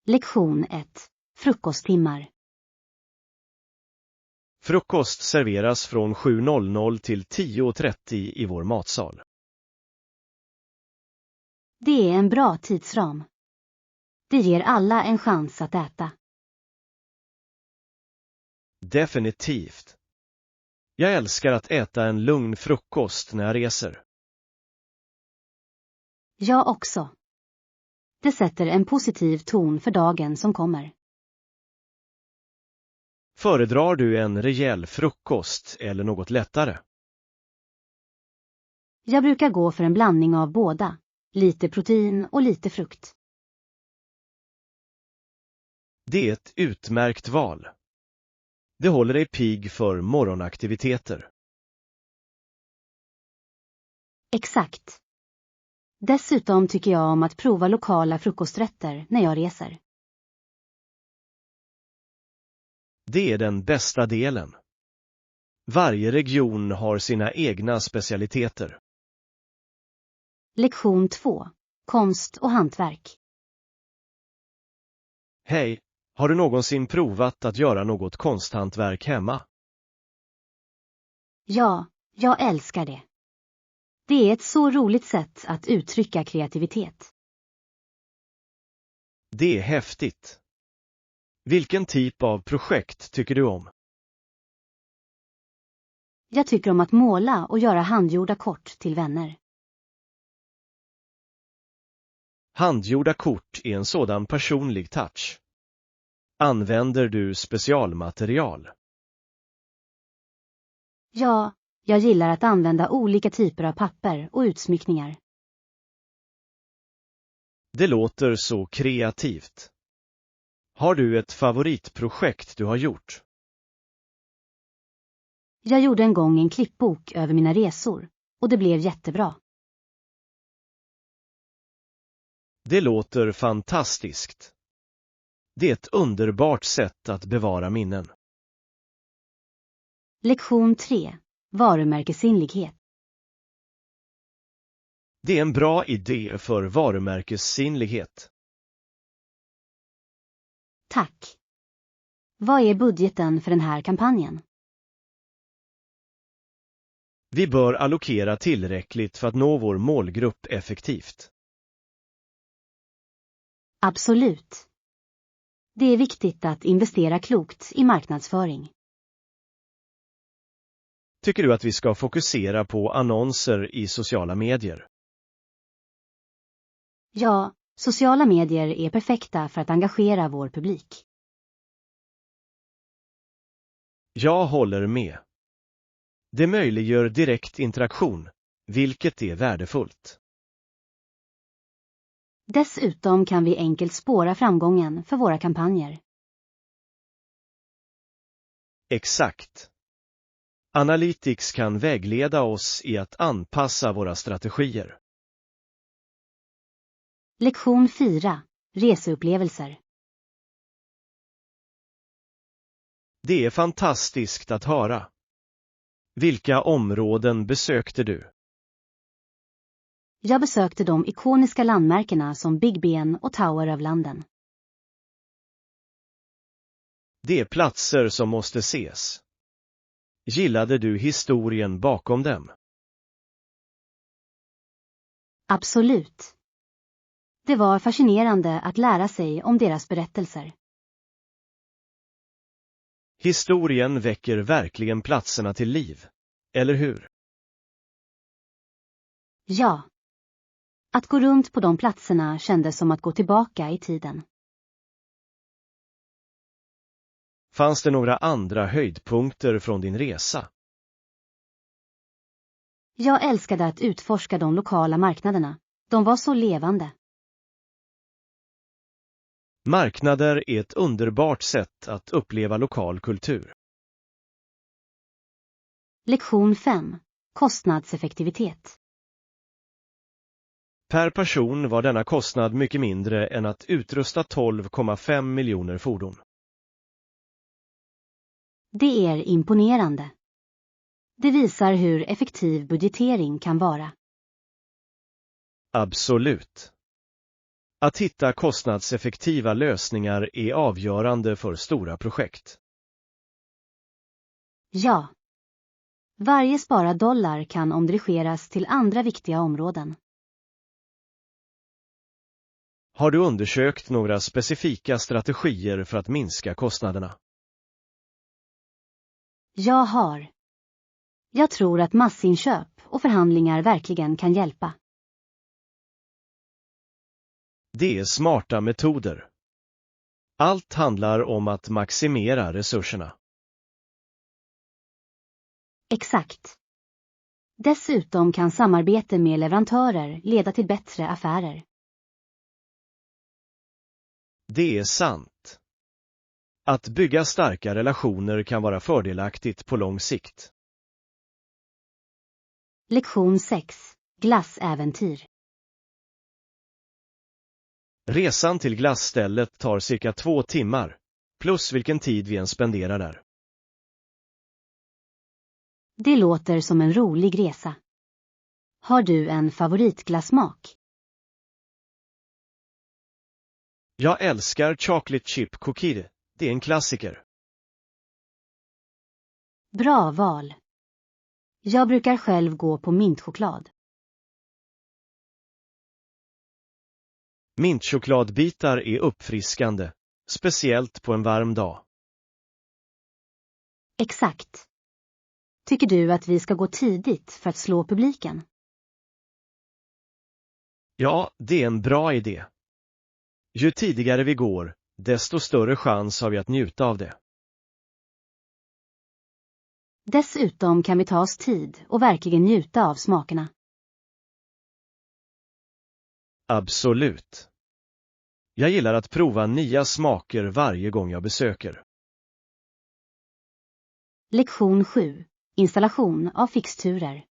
Lektion 1. Frukosttimmar. Frukost serveras från 7.00 till 10.30 i vår matsal. Det är en bra tidsram. Det ger alla en chans att äta. Definitivt. Jag älskar att äta en lugn frukost när jag reser. Jag också. Det sätter en positiv ton för dagen som kommer. Föredrar du en rejäl frukost eller något lättare? Jag brukar gå för en blandning av båda. Lite protein och lite frukt. Det är ett utmärkt val. Det håller dig pigg för morgonaktiviteter. Exakt. Dessutom tycker jag om att prova lokala frukosträtter när jag reser. Det är den bästa delen. Varje region har sina egna specialiteter. Lektion 2. Konst och hantverk. Hej, har du någonsin provat att göra något konsthantverk hemma? Ja, jag älskar det. Det är ett så roligt sätt att uttrycka kreativitet. Det är häftigt. Vilken typ av projekt tycker du om? Jag tycker om att måla och göra handgjorda kort till vänner. Handgjorda kort är en sådan personlig touch. Använder du specialmaterial? Ja, jag gillar att använda olika typer av papper och utsmyckningar. Det låter så kreativt. Har du ett favoritprojekt du har gjort? Jag gjorde en gång en klippbok över mina resor och det blev jättebra. Det låter fantastiskt. Det är ett underbart sätt att bevara minnen. Lektion 3. Varumärkessinnlighet. Det är en bra idé för varumärkessinnlighet. Tack. Vad är budgeten för den här kampanjen? Vi bör allokera tillräckligt för att nå vår målgrupp effektivt. Absolut. Det är viktigt att investera klokt i marknadsföring. Tycker du att vi ska fokusera på annonser i sociala medier? Ja, sociala medier är perfekta för att engagera vår publik. Jag håller med. Det möjliggör direkt interaktion, vilket är värdefullt. Dessutom kan vi enkelt spåra framgången för våra kampanjer. Exakt. Analytics kan vägleda oss i att anpassa våra strategier. Lektion 4. Reseupplevelser. Det är fantastiskt att höra. Vilka områden besökte du? Jag besökte de ikoniska landmärkena som Big Ben och Tower of London. Det är platser som måste ses. Gillade du historien bakom dem? Absolut. Det var fascinerande att lära sig om deras berättelser. Historien väcker verkligen platserna till liv, eller hur? Ja. Att gå runt på de platserna kändes som att gå tillbaka i tiden. Fanns det några andra höjdpunkter från din resa? Jag älskade att utforska de lokala marknaderna. De var så levande. Marknader är ett underbart sätt att uppleva lokal kultur. Lektion 5. Kostnadseffektivitet. Per person var denna kostnad mycket mindre än att utrusta 12,5 miljoner fordon. Det är imponerande. Det visar hur effektiv budgetering kan vara. Absolut. Att hitta kostnadseffektiva lösningar är avgörande för stora projekt. Ja. Varje sparad dollar kan omdirigeras till andra viktiga områden. Har du undersökt några specifika strategier för att minska kostnaderna? Jag har. Jag tror att massinköp och förhandlingar verkligen kan hjälpa. Det är smarta metoder. Allt handlar om att maximera resurserna. Exakt. Dessutom kan samarbete med leverantörer leda till bättre affärer. Det är sant. Att bygga starka relationer kan vara fördelaktigt på lång sikt. Lektion 6. Glassäventyr. Resan till glassstället tar cirka 2 timmar, plus vilken tid vi än spenderar där. Det låter som en rolig resa. Har du en favoritglassmak? Jag älskar chocolate chip cookie, det är en klassiker. Bra val. Jag brukar själv gå på mintchoklad. Mintchokladbitar är uppfriskande, speciellt på en varm dag. Exakt. Tycker du att vi ska gå tidigt för att slå publiken? Ja, det är en bra idé. Ju tidigare vi går, desto större chans har vi att njuta av det. Dessutom kan vi ta oss tid och verkligen njuta av smakerna. Absolut. Jag gillar att prova nya smaker varje gång jag besöker. Lektion 7. Installation av fixturer.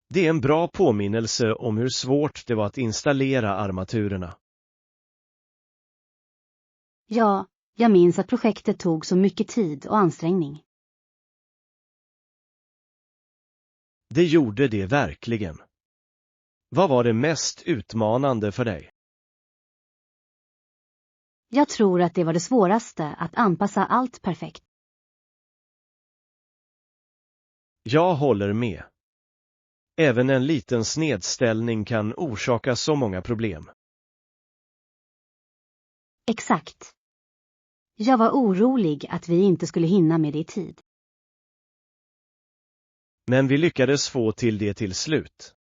Det är en bra påminnelse om hur svårt det var att installera armaturerna. Ja, jag minns att projektet tog så mycket tid och ansträngning. Det gjorde det verkligen. Vad var det mest utmanande för dig? Jag tror att det var det svåraste, att anpassa allt perfekt. Jag håller med. Även en liten snedställning kan orsaka så många problem. Exakt. Jag var orolig att vi inte skulle hinna med det i tid. Men vi lyckades få till det till slut.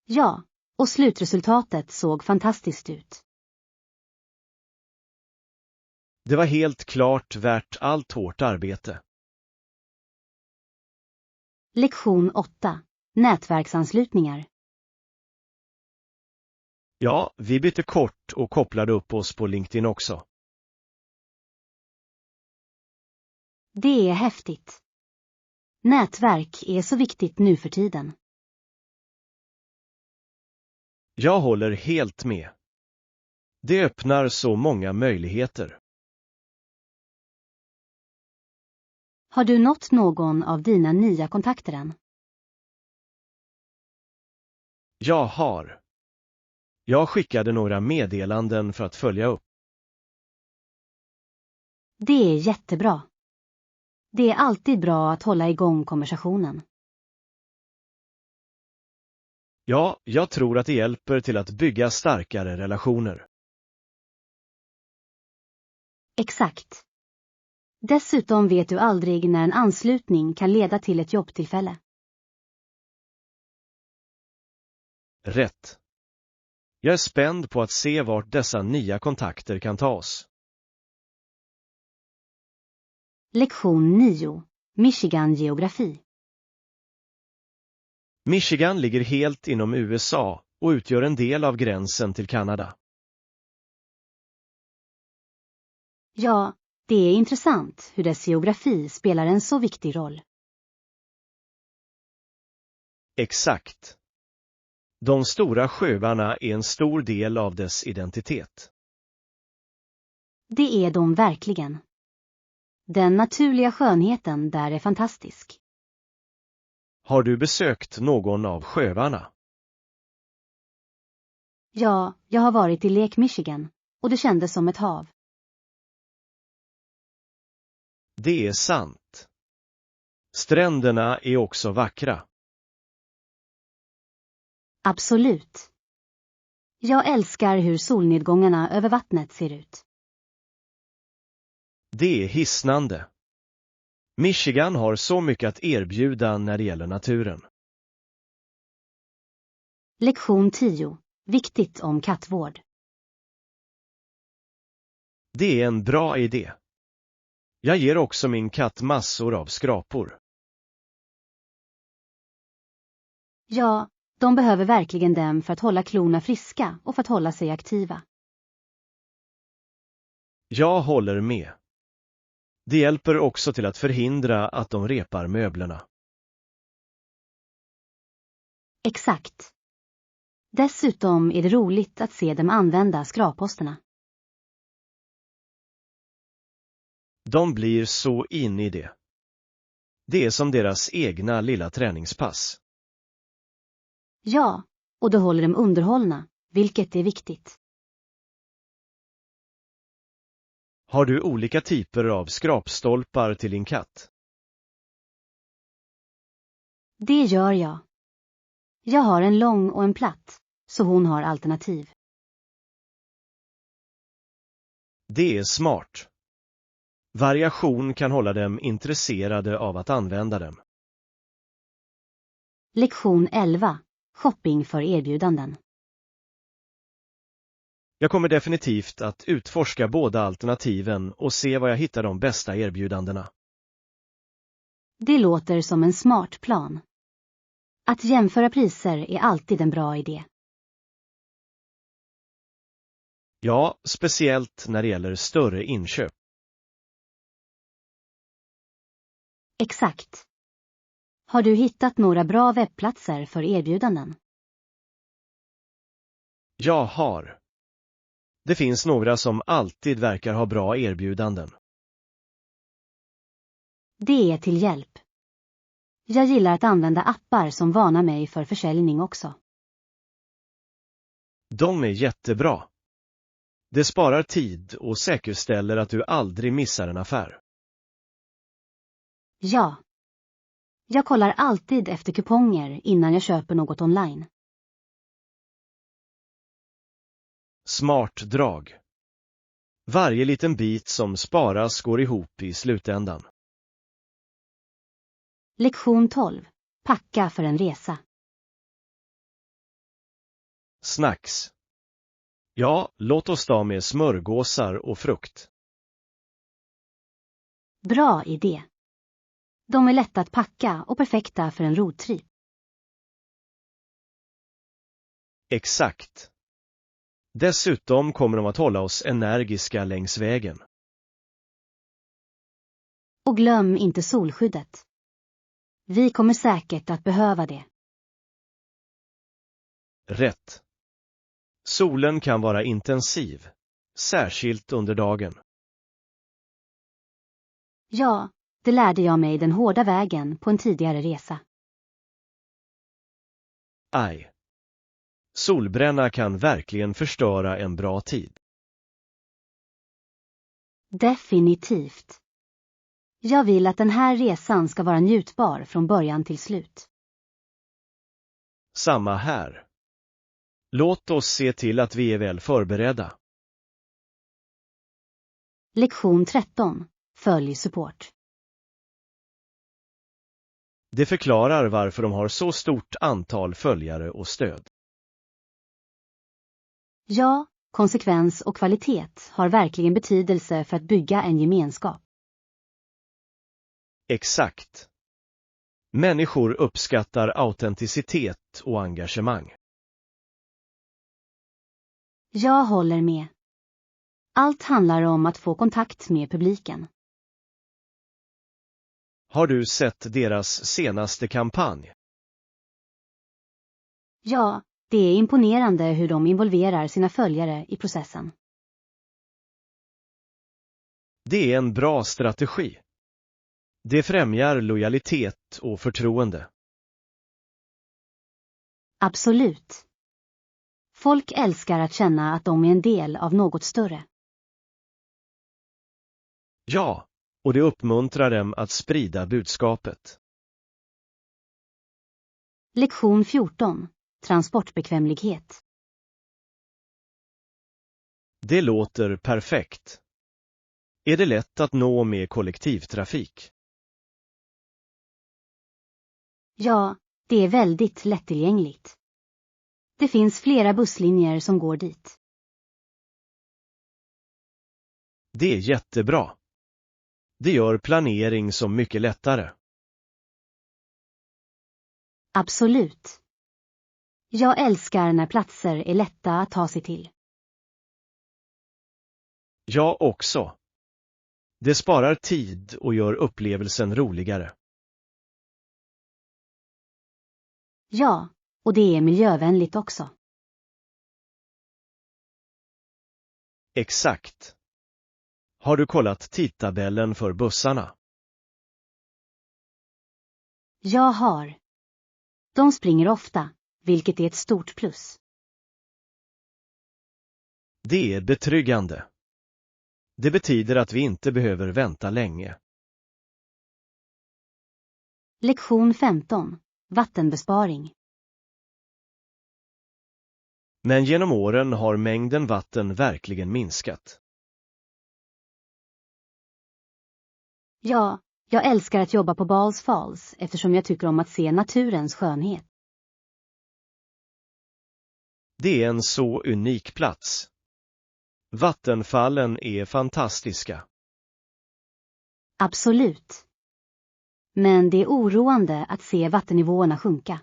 Ja, och slutresultatet såg fantastiskt ut. Det var helt klart värt allt hårt arbete. Lektion 8. Nätverksanslutningar. Ja, vi bytte kort och kopplade upp oss på LinkedIn också. Det är häftigt. Nätverk är så viktigt nu för tiden. Jag håller helt med. Det öppnar så många möjligheter. Har du nått någon av dina nya kontakter än? Jag har. Jag skickade några meddelanden för att följa upp. Det är jättebra. Det är alltid bra att hålla igång konversationen. Ja, jag tror att det hjälper till att bygga starkare relationer. Exakt. Dessutom vet du aldrig när en anslutning kan leda till ett jobbtillfälle. Rätt. Jag är spänd på att se vart dessa nya kontakter kan ta oss. Lektion 9. Michigan-geografi. Michigan ligger helt inom USA och utgör en del av gränsen till Kanada. Ja, det är intressant hur dess geografi spelar en så viktig roll. Exakt. De stora sjöarna är en stor del av dess identitet. Det är de verkligen. Den naturliga skönheten där är fantastisk. Har du besökt någon av sjöarna? Ja, jag har varit i Lake Michigan och det kändes som ett hav. Det är sant. Stränderna är också vackra. Absolut. Jag älskar hur solnedgångarna över vattnet ser ut. Det är hisnande. Michigan har så mycket att erbjuda när det gäller naturen. Lektion 10. Viktigt om kattvård. Det är en bra idé. Jag ger också min katt massor av skrapor. Ja, de behöver verkligen dem för att hålla klorna friska och för att hålla sig aktiva. Jag håller med. Det hjälper också till att förhindra att de repar möblerna. Exakt. Dessutom är det roligt att se dem använda skrapposterna. De blir så in i det. Det är som deras egna lilla träningspass. Ja, och då håller dem underhållna, vilket är viktigt. Har du olika typer av skrapstolpar till din katt? Det gör jag. Jag har en lång och en platt, så hon har alternativ. Det är smart. Variation kan hålla dem intresserade av att använda dem. Lektion 11. Shopping för erbjudanden. Jag kommer definitivt att utforska båda alternativen och se var jag hittar de bästa erbjudandena. Det låter som en smart plan. Att jämföra priser är alltid en bra idé. Ja, speciellt när det gäller större inköp. Exakt. Har du hittat några bra webbplatser för erbjudanden? Jag har. Det finns några som alltid verkar ha bra erbjudanden. Det är till hjälp. Jag gillar att använda appar som varnar mig för försäljning också. De är jättebra. Det sparar tid och säkerställer att du aldrig missar en affär. Ja. Jag kollar alltid efter kuponger innan jag köper något online. Smart drag. Varje liten bit som sparas går ihop i slutändan. Lektion 12. Packa för en resa. Snacks. Ja, låt oss ta med smörgåsar och frukt. Bra idé. De är lätta att packa och perfekta för en roadtrip. Exakt. Dessutom kommer de att hålla oss energiska längs vägen. Och glöm inte solskyddet. Vi kommer säkert att behöva det. Rätt. Solen kan vara intensiv, särskilt under dagen. Ja, det lärde jag mig den hårda vägen på en tidigare resa. Aj. Solbränna kan verkligen förstöra en bra tid. Definitivt. Jag vill att den här resan ska vara njutbar från början till slut. Samma här. Låt oss se till att vi är väl förberedda. Lektion 13. Följ support. Det förklarar varför de har så stort antal följare och stöd. Ja, konsekvens och kvalitet har verkligen betydelse för att bygga en gemenskap. Exakt. Människor uppskattar autenticitet och engagemang. Jag håller med. Allt handlar om att få kontakt med publiken. Har du sett deras senaste kampanj? Ja, det är imponerande hur de involverar sina följare i processen. Det är en bra strategi. Det främjar lojalitet och förtroende. Absolut. Folk älskar att känna att de är en del av något större. Ja, och det uppmuntrar dem att sprida budskapet. Lektion 14. Transportbekvämlighet. Det låter perfekt. Är det lätt att nå med kollektivtrafik? Ja, det är väldigt lättillgängligt. Det finns flera busslinjer som går dit. Det är jättebra. Det gör planering så mycket lättare. Absolut. Jag älskar när platser är lätta att ta sig till. Jag också. Det sparar tid och gör upplevelsen roligare. Ja, och det är miljövänligt också. Exakt. Har du kollat tidtabellen för bussarna? Jag har. De springer ofta, vilket är ett stort plus. Det är betryggande. Det betyder att vi inte behöver vänta länge. Lektion 15. Vattenbesparing. Men genom åren har mängden vatten verkligen minskat. Ja, jag älskar att jobba på Balls Falls eftersom jag tycker om att se naturens skönhet. Det är en så unik plats. Vattenfallen är fantastiska. Absolut. Men det är oroande att se vattennivåerna sjunka.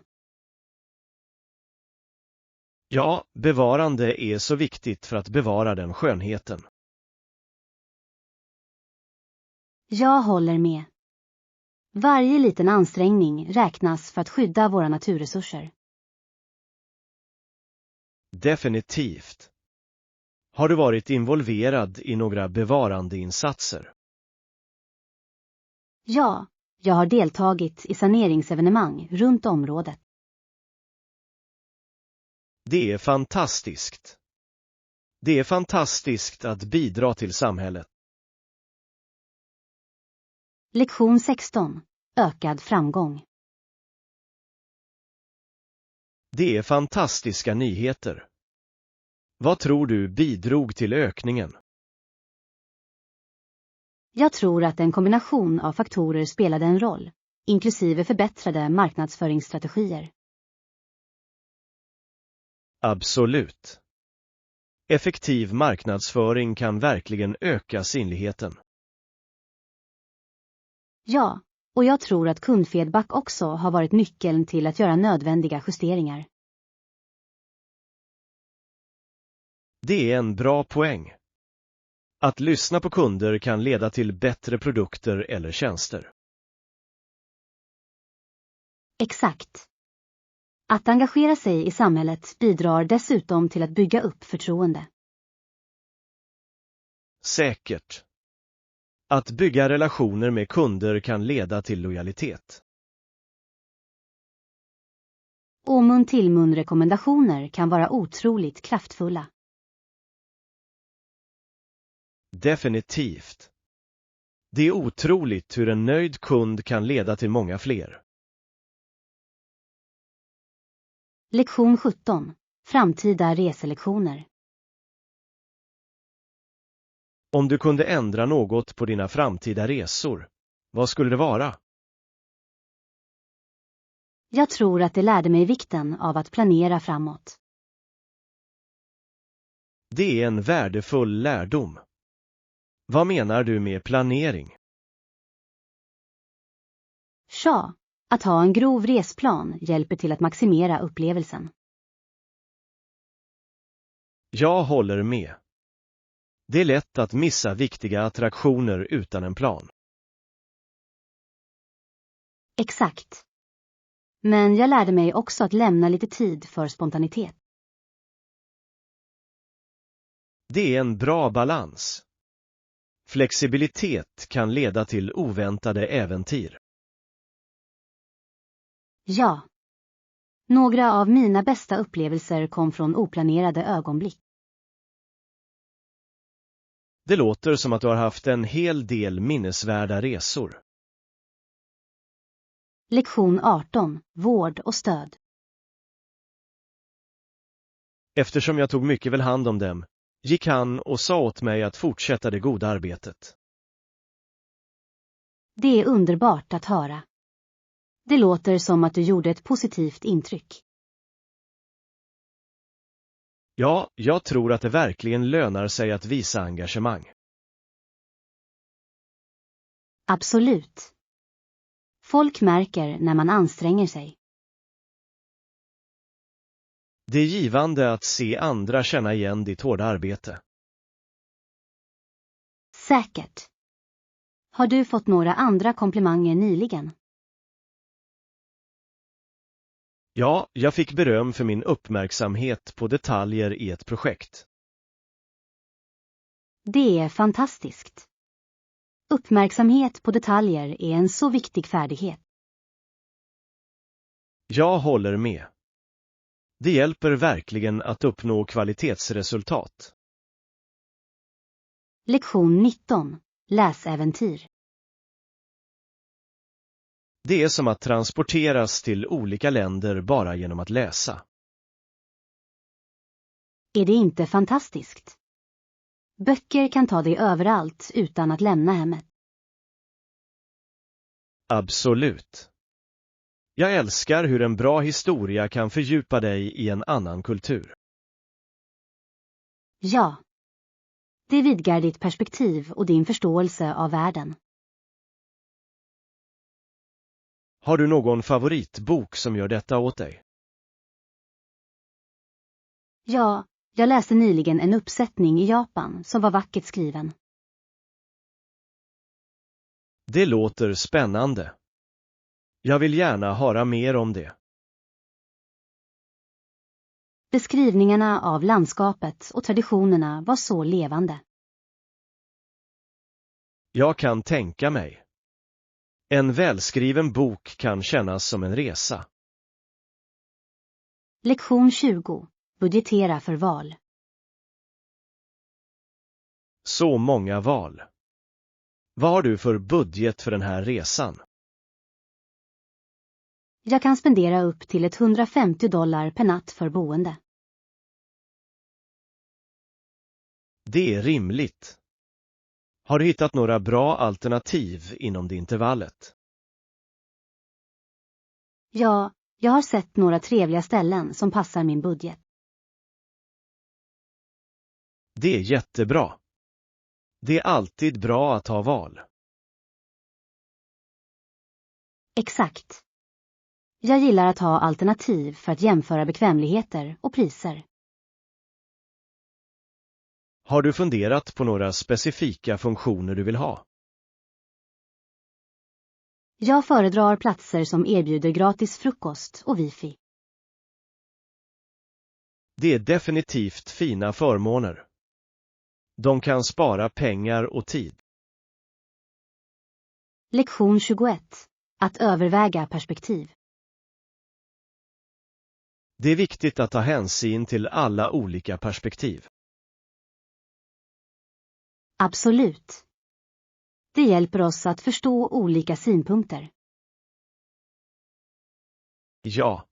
Ja, bevarande är så viktigt för att bevara den skönheten. Jag håller med. Varje liten ansträngning räknas för att skydda våra naturresurser. Definitivt. Har du varit involverad i några bevarandeinsatser? Ja, jag har deltagit i saneringsevenemang runt området. Det är fantastiskt. Det är fantastiskt att bidra till samhället. Lektion 16. Ökad framgång. Det är fantastiska nyheter. Vad tror du bidrog till ökningen? Jag tror att en kombination av faktorer spelade en roll, inklusive förbättrade marknadsföringsstrategier. Absolut. Effektiv marknadsföring kan verkligen öka synligheten. Ja, och jag tror att kundfeedback också har varit nyckeln till att göra nödvändiga justeringar. Det är en bra poäng. Att lyssna på kunder kan leda till bättre produkter eller tjänster. Exakt. Att engagera sig i samhället bidrar dessutom till att bygga upp förtroende. Säkert. Att bygga relationer med kunder kan leda till lojalitet. Och mun-till-mun-rekommendationer kan vara otroligt kraftfulla. Definitivt. Det är otroligt hur en nöjd kund kan leda till många fler. Lektion 17. Framtida reselektioner. Om du kunde ändra något på dina framtida resor, vad skulle det vara? Jag tror att det lärde mig vikten av att planera framåt. Det är en värdefull lärdom. Vad menar du med planering? Ja, att ha en grov resplan hjälper till att maximera upplevelsen. Jag håller med. Det är lätt att missa viktiga attraktioner utan en plan. Exakt. Men jag lärde mig också att lämna lite tid för spontanitet. Det är en bra balans. Flexibilitet kan leda till oväntade äventyr. Ja. Några av mina bästa upplevelser kom från oplanerade ögonblick. Det låter som att du har haft en hel del minnesvärda resor. Lektion 18. Vård och stöd. Eftersom jag tog mycket väl hand om dem, gick han och sa åt mig att fortsätta det goda arbetet. Det är underbart att höra. Det låter som att du gjorde ett positivt intryck. Ja, jag tror att det verkligen lönar sig att visa engagemang. Absolut. Folk märker när man anstränger sig. Det är givande att se andra känna igen ditt hårda arbete. Säkert. Har du fått några andra komplimanger nyligen? Ja, jag fick beröm för min uppmärksamhet på detaljer i ett projekt. Det är fantastiskt. Uppmärksamhet på detaljer är en så viktig färdighet. Jag håller med. Det hjälper verkligen att uppnå kvalitetsresultat. Lektion 19. Läsäventyr. Det är som att transporteras till olika länder bara genom att läsa. Är det inte fantastiskt? Böcker kan ta dig överallt utan att lämna hemmet. Absolut. Jag älskar hur en bra historia kan fördjupa dig i en annan kultur. Ja. Det vidgar ditt perspektiv och din förståelse av världen. Har du någon favoritbok som gör detta åt dig? Ja, jag läste nyligen en uppsättning i Japan som var vackert skriven. Det låter spännande. Jag vill gärna höra mer om det. Beskrivningarna av landskapet och traditionerna var så levande. Jag kan tänka mig. En välskriven bok kan kännas som en resa. Lektion 20. Budgetera för val. Så många val. Vad har du för budget för den här resan? Jag kan spendera upp till $150 per natt för boende. Det är rimligt. Har du hittat några bra alternativ inom det intervallet? Ja, jag har sett några trevliga ställen som passar min budget. Det är jättebra. Det är alltid bra att ha val. Exakt. Jag gillar att ha alternativ för att jämföra bekvämligheter och priser. Har du funderat på några specifika funktioner du vill ha? Jag föredrar platser som erbjuder gratis frukost och wifi. Det är definitivt fina förmåner. De kan spara pengar och tid. Lektion 21. Att överväga perspektiv. Det är viktigt att ta hänsyn till alla olika perspektiv. Absolut. Det hjälper oss att förstå olika synpunkter. Ja.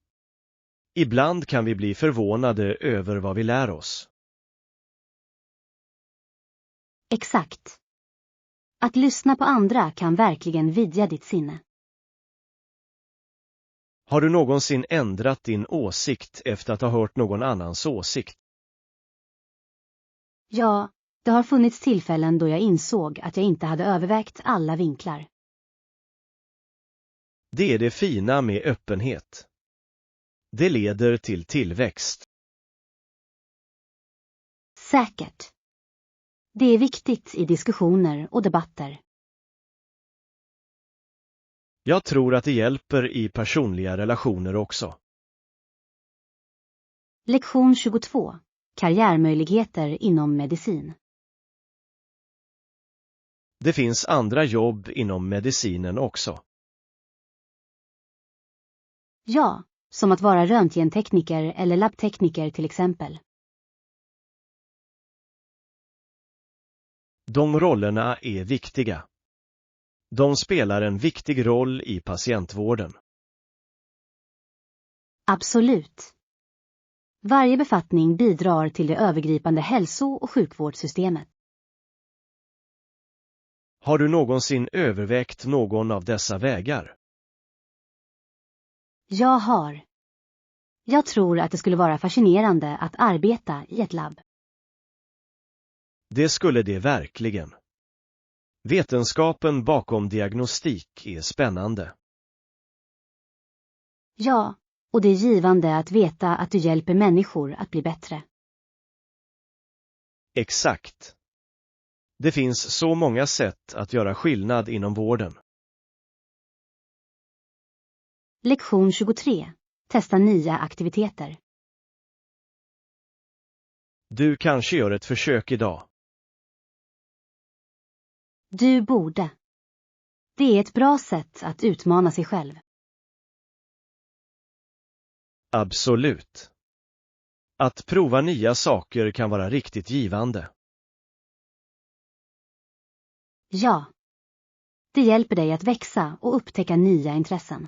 Ibland kan vi bli förvånade över vad vi lär oss. Exakt. Att lyssna på andra kan verkligen vidga ditt sinne. Har du någonsin ändrat din åsikt efter att ha hört någon annans åsikt? Ja, det har funnits tillfällen då jag insåg att jag inte hade övervägt alla vinklar. Det är det fina med öppenhet. Det leder till tillväxt. Säkert. Det är viktigt i diskussioner och debatter. Jag tror att det hjälper i personliga relationer också. Lektion 22. Karriärmöjligheter inom medicin. Det finns andra jobb inom medicinen också. Ja, som att vara röntgentekniker eller labbtekniker till exempel. De rollerna är viktiga. De spelar en viktig roll i patientvården. Absolut. Varje befattning bidrar till det övergripande hälso- och sjukvårdssystemet. Har du någonsin övervägt någon av dessa vägar? Jag har. Jag tror att det skulle vara fascinerande att arbeta i ett labb. Det skulle det verkligen. Vetenskapen bakom diagnostik är spännande. Ja, och det är givande att veta att du hjälper människor att bli bättre. Exakt. Det finns så många sätt att göra skillnad inom vården. Lektion 23. Testa nya aktiviteter. Du kanske gör ett försök idag. Du borde. Det är ett bra sätt att utmana sig själv. Absolut. Att prova nya saker kan vara riktigt givande. Ja. Det hjälper dig att växa och upptäcka nya intressen.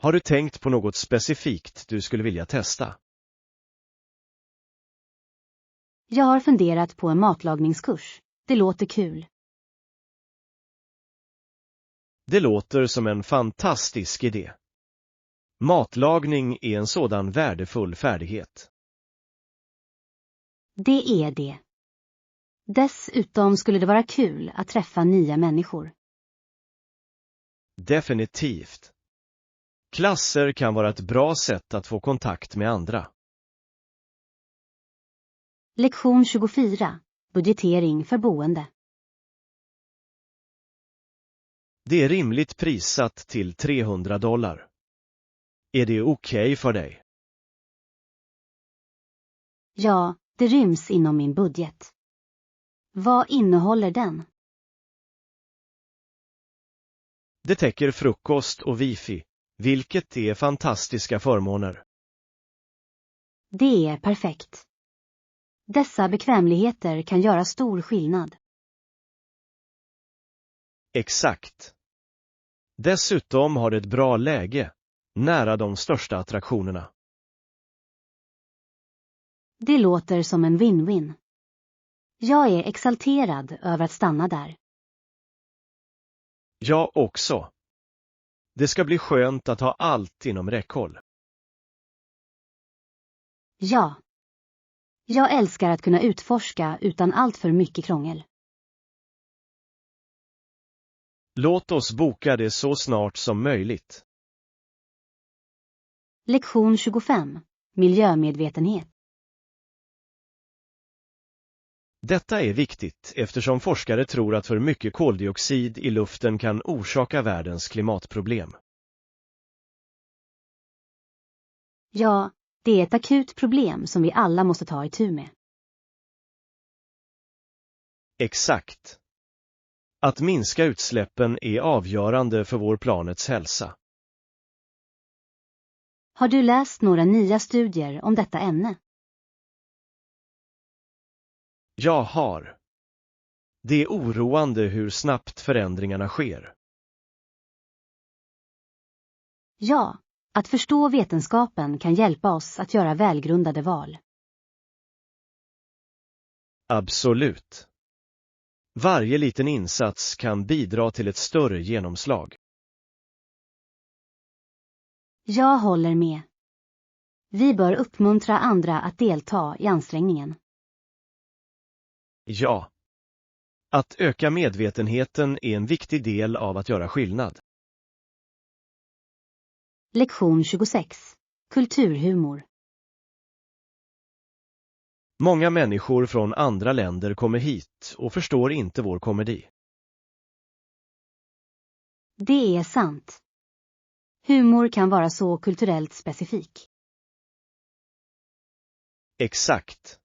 Har du tänkt på något specifikt du skulle vilja testa? Jag har funderat på en matlagningskurs. Det låter kul. Det låter som en fantastisk idé. Matlagning är en sådan värdefull färdighet. Det är det. Dessutom skulle det vara kul att träffa nya människor. Definitivt. Klasser kan vara ett bra sätt att få kontakt med andra. Lektion 24. Budgetering för boende. Det är rimligt prissatt till $300. Är det okej för dig? Ja, det ryms inom min budget. Vad innehåller den? Det täcker frukost och wifi, vilket är fantastiska förmåner. Det är perfekt. Dessa bekvämligheter kan göra stor skillnad. Exakt. Dessutom har det ett bra läge, nära de största attraktionerna. Det låter som en win-win. Jag är exalterad över att stanna där. Jag också. Det ska bli skönt att ha allt inom räckhåll. Ja. Jag älskar att kunna utforska utan allt för mycket krångel. Låt oss boka det så snart som möjligt. Lektion 25. Miljömedvetenhet. Detta är viktigt eftersom forskare tror att för mycket koldioxid i luften kan orsaka världens klimatproblem. Ja, det är ett akut problem som vi alla måste ta itu med. Exakt. Att minska utsläppen är avgörande för vår planets hälsa. Har du läst några nya studier om detta ämne? Jag har. Det är oroande hur snabbt förändringarna sker. Ja, att förstå vetenskapen kan hjälpa oss att göra välgrundade val. Absolut. Varje liten insats kan bidra till ett större genomslag. Jag håller med. Vi bör uppmuntra andra att delta i ansträngningen. Ja. Att öka medvetenheten är en viktig del av att göra skillnad. Lektion 26. Kulturhumor. Många människor från andra länder kommer hit och förstår inte vår komedi. Det är sant. Humor kan vara så kulturellt specifik. Exakt.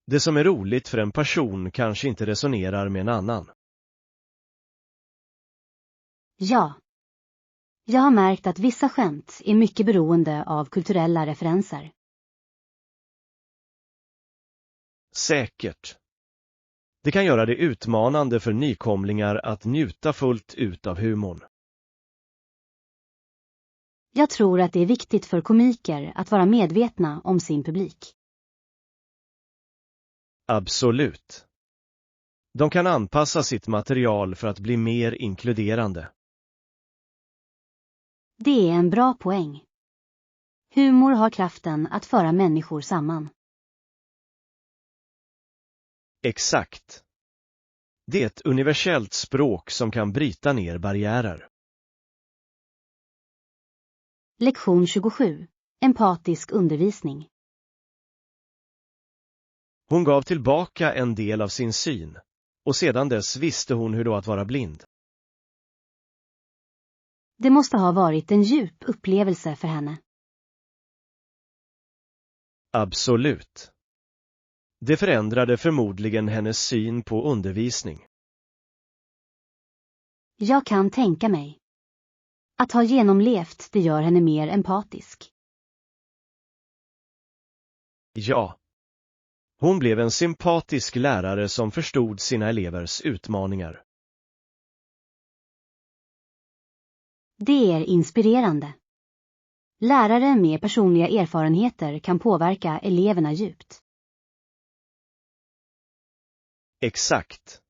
Det som är roligt för en person kanske inte resonerar med en annan. Ja. Jag har märkt att vissa skämt är mycket beroende av kulturella referenser. Säkert. Det kan göra det utmanande för nykomlingar att njuta fullt ut av humorn. Jag tror att det är viktigt för komiker att vara medvetna om sin publik. Absolut. De kan anpassa sitt material för att bli mer inkluderande. Det är en bra poäng. Humor har kraften att föra människor samman. Exakt. Det är ett universellt språk som kan bryta ner barriärer. Lektion 27. Empatisk undervisning. Hon gav tillbaka en del av sin syn, och sedan dess visste hon hur det var att vara blind. Det måste ha varit en djup upplevelse för henne. Absolut. Det förändrade förmodligen hennes syn på undervisning. Jag kan tänka mig. Att ha genomlevt det gör henne mer empatisk. Ja. Hon blev en sympatisk lärare som förstod sina elevers utmaningar. Det är inspirerande. Lärare med personliga erfarenheter kan påverka eleverna djupt. Exakt.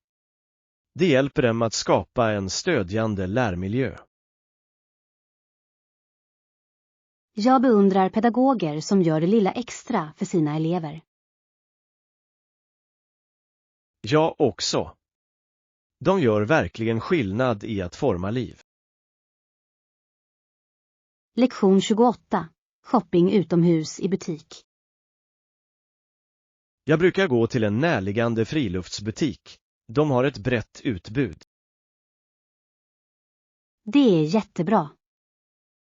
Det hjälper dem att skapa en stödjande lärmiljö. Jag beundrar pedagoger som gör det lilla extra för sina elever. Jag också. De gör verkligen skillnad i att forma liv. Lektion 28. Shopping utomhus i butik. Jag brukar gå till en närliggande friluftsbutik. De har ett brett utbud. Det är jättebra.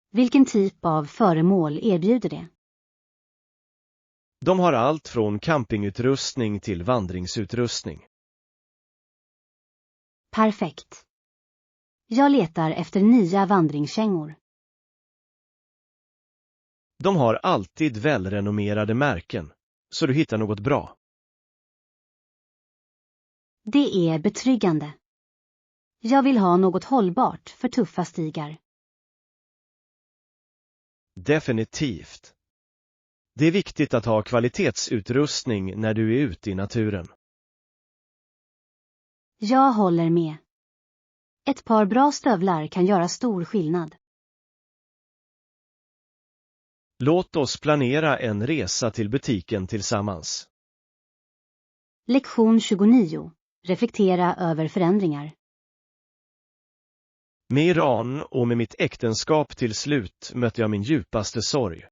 Vilken typ av föremål erbjuder det? De har allt från campingutrustning till vandringsutrustning. Perfekt. Jag letar efter nya vandringskängor. De har alltid välrenommerade märken, så du hittar något bra. Det är betryggande. Jag vill ha något hållbart för tuffa stigar. Definitivt. Det är viktigt att ha kvalitetsutrustning när du är ute i naturen. Jag håller med. Ett par bra stövlar kan göra stor skillnad. Låt oss planera en resa till butiken tillsammans. Lektion 29. Reflektera över förändringar. Med Iran och med mitt äktenskap till slut mötte jag min djupaste sorg.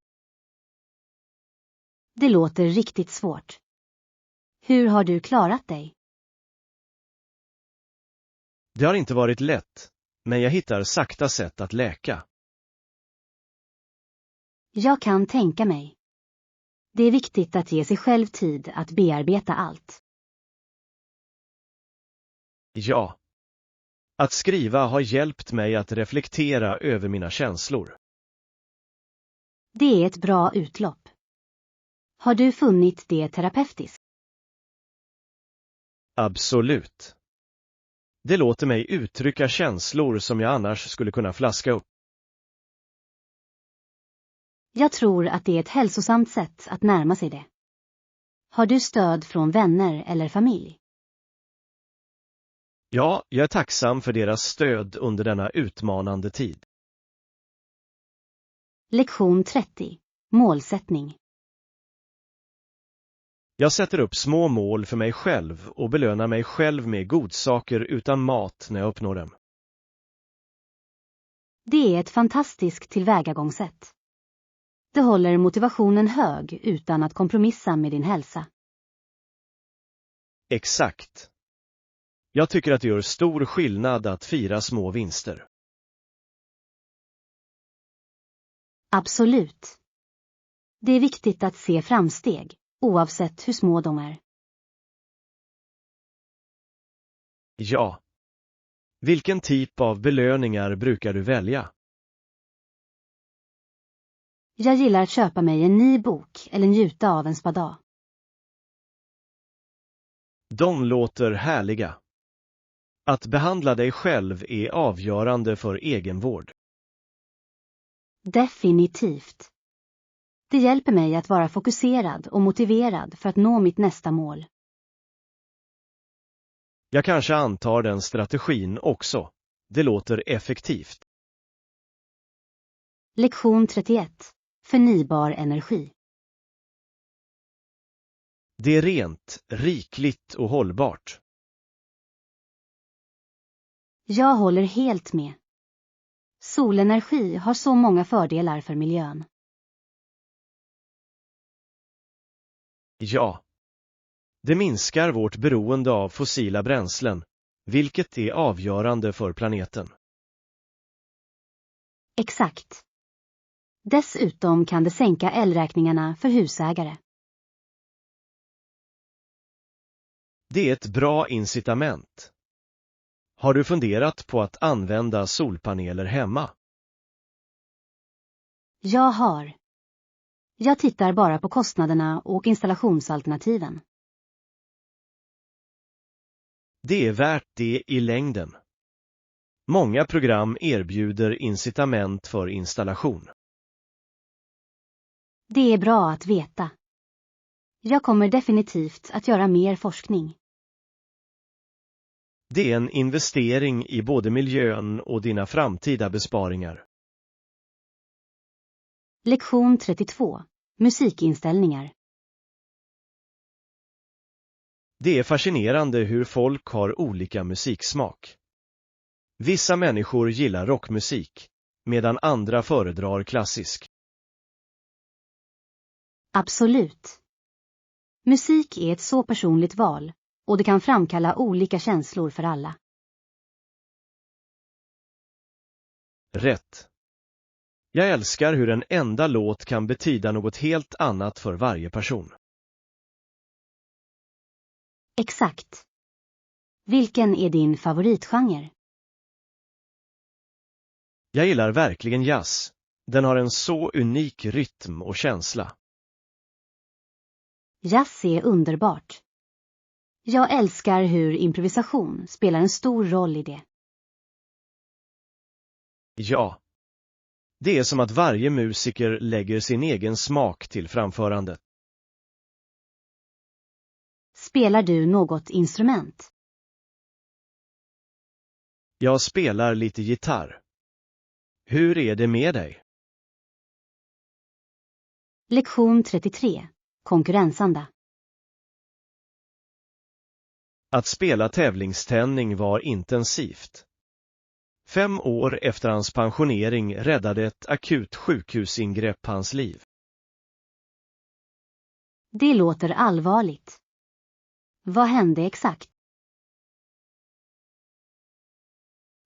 Det låter riktigt svårt. Hur har du klarat dig? Det har inte varit lätt, men jag hittar sakta sätt att läka. Jag kan tänka mig. Det är viktigt att ge sig själv tid att bearbeta allt. Ja. Att skriva har hjälpt mig att reflektera över mina känslor. Det är ett bra utlopp. Har du funnit det terapeutiskt? Absolut. Det låter mig uttrycka känslor som jag annars skulle kunna flaska upp. Jag tror att det är ett hälsosamt sätt att närma sig det. Har du stöd från vänner eller familj? Ja, jag är tacksam för deras stöd under denna utmanande tid. Lektion 30. Målsättning. Jag sätter upp små mål för mig själv och belönar mig själv med godsaker utan mat när jag uppnår dem. Det är ett fantastiskt tillvägagångssätt. Det håller motivationen hög utan att kompromissa med din hälsa. Exakt. Jag tycker att det gör stor skillnad att fira små vinster. Absolut. Det är viktigt att se framsteg, oavsett hur små de är. Ja. Vilken typ av belöningar brukar du välja? Jag gillar att köpa mig en ny bok eller njuta av en spa-dag. De låter härliga. Att behandla dig själv är avgörande för egenvård. Definitivt. Det hjälper mig att vara fokuserad och motiverad för att nå mitt nästa mål. Jag kanske antar den strategin också. Det låter effektivt. Lektion 31. Förnybar energi. Det är rent, rikligt och hållbart. Jag håller helt med. Solenergi har så många fördelar för miljön. Ja. Det minskar vårt beroende av fossila bränslen, vilket är avgörande för planeten. Exakt. Dessutom kan det sänka elräkningarna för husägare. Det är ett bra incitament. Har du funderat på att använda solpaneler hemma? Jag har. Jag tittar bara på kostnaderna och installationsalternativen. Det är värt det i längden. Många program erbjuder incitament för installation. Det är bra att veta. Jag kommer definitivt att göra mer forskning. Det är en investering i både miljön och dina framtida besparingar. Lektion 32. Musikinställningar. Det är fascinerande hur folk har olika musiksmak. Vissa människor gillar rockmusik, medan andra föredrar klassisk. Absolut. Musik är ett så personligt val, och det kan framkalla olika känslor för alla. Rätt. Jag älskar hur en enda låt kan betyda något helt annat för varje person. Exakt. Vilken är din favoritgenre? Jag gillar verkligen jazz. Den har en så unik rytm och känsla. Jazz är underbart. Jag älskar hur improvisation spelar en stor roll i det. Ja. Det är som att varje musiker lägger sin egen smak till framförandet. Spelar du något instrument? Jag spelar lite gitarr. Hur är det med dig? Lektion 33. Konkurrensanda. Att spela tävlingstenning var intensivt. 5 år efter hans pensionering räddade ett akut sjukhusingrepp hans liv. Det låter allvarligt. Vad hände exakt?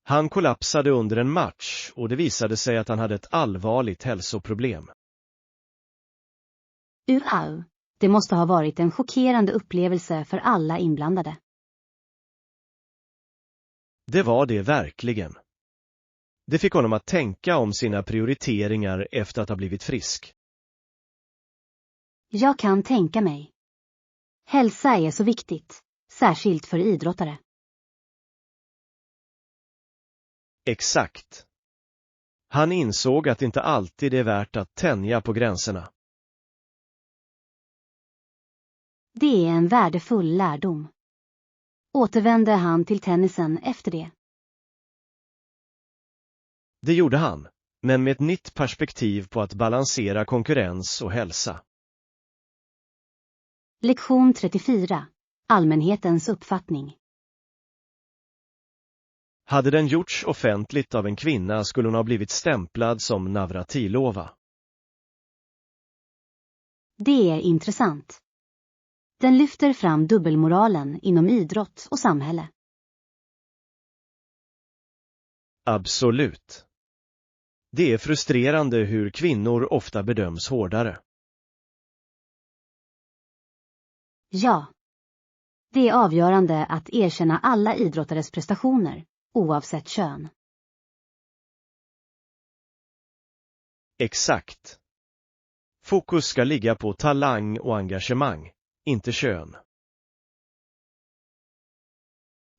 Han kollapsade under en match och det visade sig att han hade ett allvarligt hälsoproblem. Wow, det måste ha varit en chockerande upplevelse för alla inblandade. Det var det verkligen. Det fick honom att tänka om sina prioriteringar efter att ha blivit frisk. Jag kan tänka mig. Hälsa är så viktigt, särskilt för idrottare. Exakt. Han insåg att det inte alltid är värt att tänja på gränserna. Det är en värdefull lärdom. Återvände han till tennisen efter det? Det gjorde han, men med ett nytt perspektiv på att balansera konkurrens och hälsa. Lektion 34. Allmänhetens uppfattning. Hade den gjorts offentligt av en kvinna skulle hon ha blivit stämplad som Navratilova. Det är intressant. Den lyfter fram dubbelmoralen inom idrott och samhälle. Absolut. Det är frustrerande hur kvinnor ofta bedöms hårdare. Ja. Det är avgörande att erkänna alla idrottares prestationer, oavsett kön. Exakt. Fokus ska ligga på talang och engagemang, inte kön.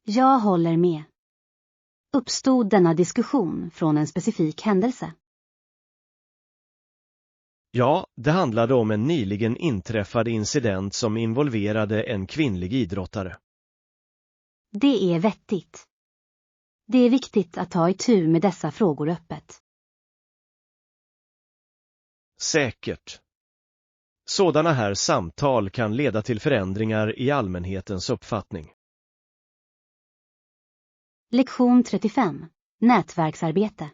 Jag håller med. Uppstod denna diskussion från en specifik händelse? Ja, det handlade om en nyligen inträffad incident som involverade en kvinnlig idrottare. Det är vettigt. Det är viktigt att ta itu med dessa frågor öppet. Säkert. Sådana här samtal kan leda till förändringar i allmänhetens uppfattning. Lektion 35. Nätverksarbete.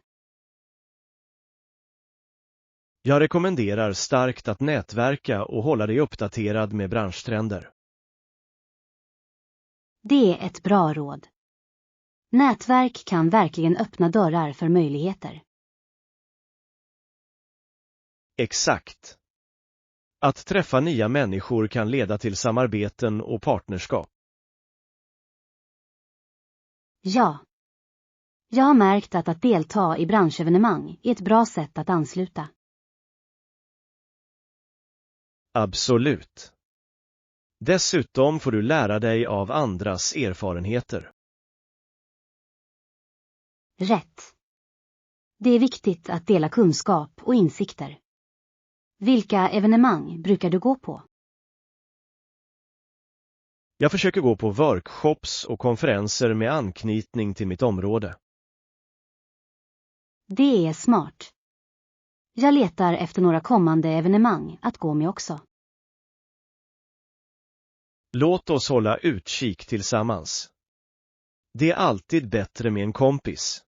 Jag rekommenderar starkt att nätverka och hålla dig uppdaterad med branschtrender. Det är ett bra råd. Nätverk kan verkligen öppna dörrar för möjligheter. Exakt. Att träffa nya människor kan leda till samarbeten och partnerskap. Ja. Jag har märkt att delta i branschevenemang är ett bra sätt att ansluta. Absolut. Dessutom får du lära dig av andras erfarenheter. Rätt. Det är viktigt att dela kunskap och insikter. Vilka evenemang brukar du gå på? Jag försöker gå på workshops och konferenser med anknytning till mitt område. Det är smart. Jag letar efter några kommande evenemang att gå med också. Låt oss hålla utkik tillsammans. Det är alltid bättre med en kompis.